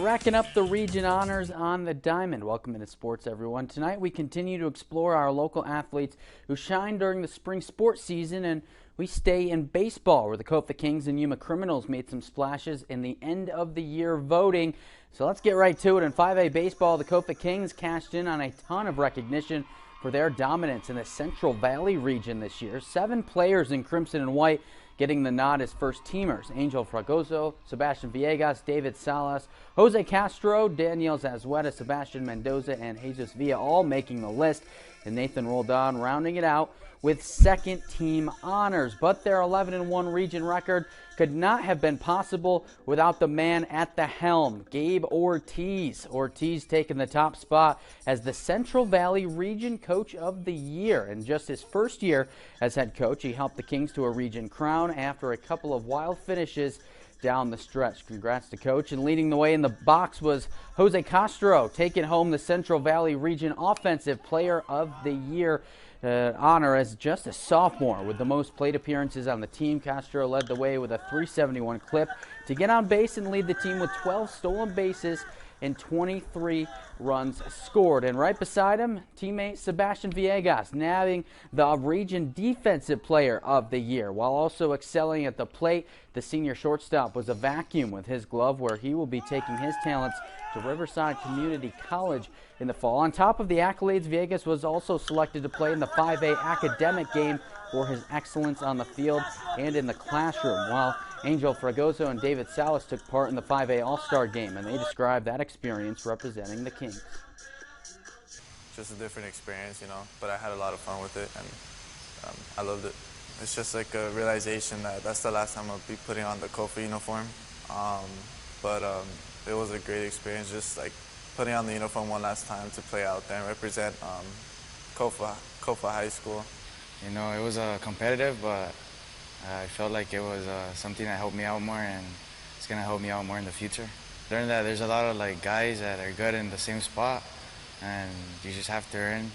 racking up the region honors on the diamond. Welcome into sports, everyone. Tonight we continue to explore our local athletes who shine during the spring sports season, and we stay in baseball, where the Kofa Kings and Yuma Criminals made some splashes in the end of the year voting. So let's get right to it. In 5A baseball, the Kofa Kings cashed in on a ton of recognition for their dominance in the Central Valley region this year. 7 players in crimson and white getting the nod as first teamers. Angel Fragoso, Sebastian Villegas, David Salas, Jose Castro, Daniel Zazueta, Sebastian Mendoza, and Jesus Villa all making the list. And Nathan Roldan rounding it out with second team honors. But their 11-1 region record could not have been possible without the man at the helm, Gabe Ortiz. Ortiz taking the top spot as the Central Valley Region Coach of the Year. In just his first year as head coach, he helped the Kings to a region crown after a couple of wild finishes down the stretch. Congrats to Coach. And leading the way in the box was Jose Castro, taking home the Central Valley Region Offensive Player of the Year honor as just a sophomore. With the most plate appearances on the team, Castro led the way with a .371 clip to get on base and lead the team with 12 stolen bases and 23 runs scored. And right beside him, teammate Sebastian Villegas, nabbing the Region Defensive Player of the Year. While also excelling at the plate, the senior shortstop was a vacuum with his glove, where he will be taking his talents to Riverside Community College in the fall. On top of the accolades, Villegas was also selected to play in the 5A academic game for his excellence on the field and in the classroom, while Angel Fragoso and David Salas took part in the 5A All-Star game, and they described that experience representing the Kings. Just a different experience, but I had a lot of fun with it, and I loved it. It's just like a realization that that's the last time I'll be putting on the Kofa uniform, but it was a great experience, just like putting on the uniform one last time to play out there and represent Kofa High School. It was competitive, but I felt like it was something that helped me out more, and it's going to help me out more in the future. Learned that there's a lot of guys that are good in the same spot, and you just have to earn.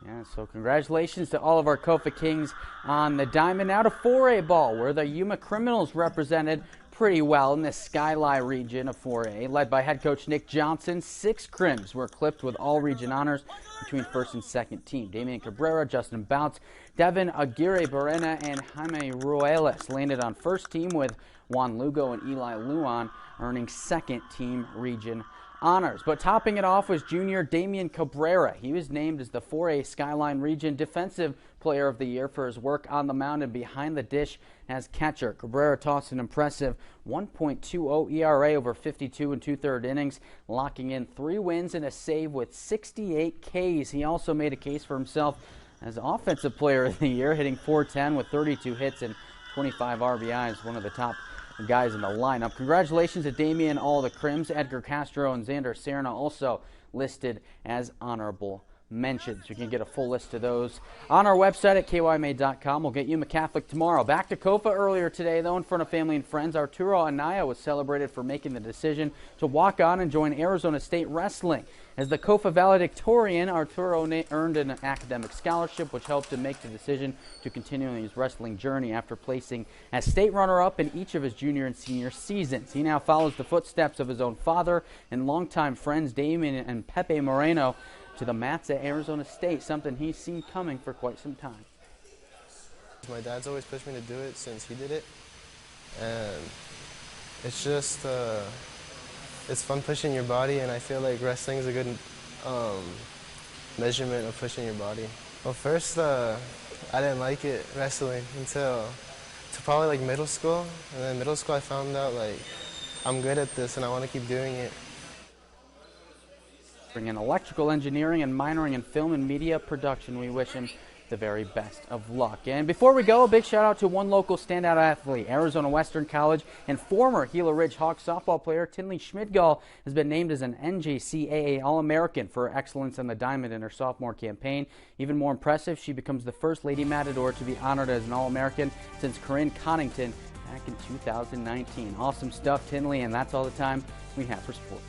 Yeah, so congratulations to all of our Kofa Kings on the diamond. Now to 4A ball, where the Yuma Criminals represented pretty well in the Skyline region of 4A. Led by head coach Nick Johnson, 6 Crims were clipped with all region honors between first and second team. Damian Cabrera, Justin Bounce, Devin Aguirre Barena, and Jaime Ruelas landed on first team, with Juan Lugo and Eli Luan earning second team region honors. But topping it off was junior Damian Cabrera. He was named as the 4A Skyline Region Defensive Player of the Year for his work on the mound and behind the dish as catcher. Cabrera tossed an impressive 1.20 ERA over 52 and 2/3 innings, locking in 3 wins and a save with 68 Ks. He also made a case for himself as Offensive Player of the Year, hitting .410 with 32 hits and 25 RBIs, one of the top guys in the lineup. Congratulations to Damian, all the Crims. Edgar Castro and Xander Serna also listed as honorable mentions. You can get a full list of those on our website at kyma.com. We'll get Yuma Catholic tomorrow. Back to Kofa earlier today, though, in front of family and friends. Arturo Anaya was celebrated for making the decision to walk on and join Arizona State Wrestling. As the Kofa valedictorian, Arturo earned an academic scholarship, which helped him make the decision to continue his wrestling journey after placing as state runner-up in each of his junior and senior seasons. He now follows the footsteps of his own father and longtime friends Damien and Pepe Moreno to the mats at Arizona State, something he's seen coming for quite some time. My dad's always pushed me to do it since he did it, and it's just it's fun pushing your body, and I feel like wrestling is a good measurement of pushing your body. Well, first I didn't like it, wrestling, until probably middle school, and then middle school I found out I'm good at this and I want to keep doing it. In electrical engineering and minoring in film and media production, we wish him the very best of luck. And before we go, a big shout out to one local standout athlete. Arizona Western College and former Gila Ridge Hawks softball player Tinley Schmidgall has been named as an NJCAA All-American for excellence on the diamond in her sophomore campaign. Even more impressive, she becomes the first Lady Matador to be honored as an All-American since Corinne Connington back in 2019. Awesome stuff, Tinley, and that's all the time we have for sports.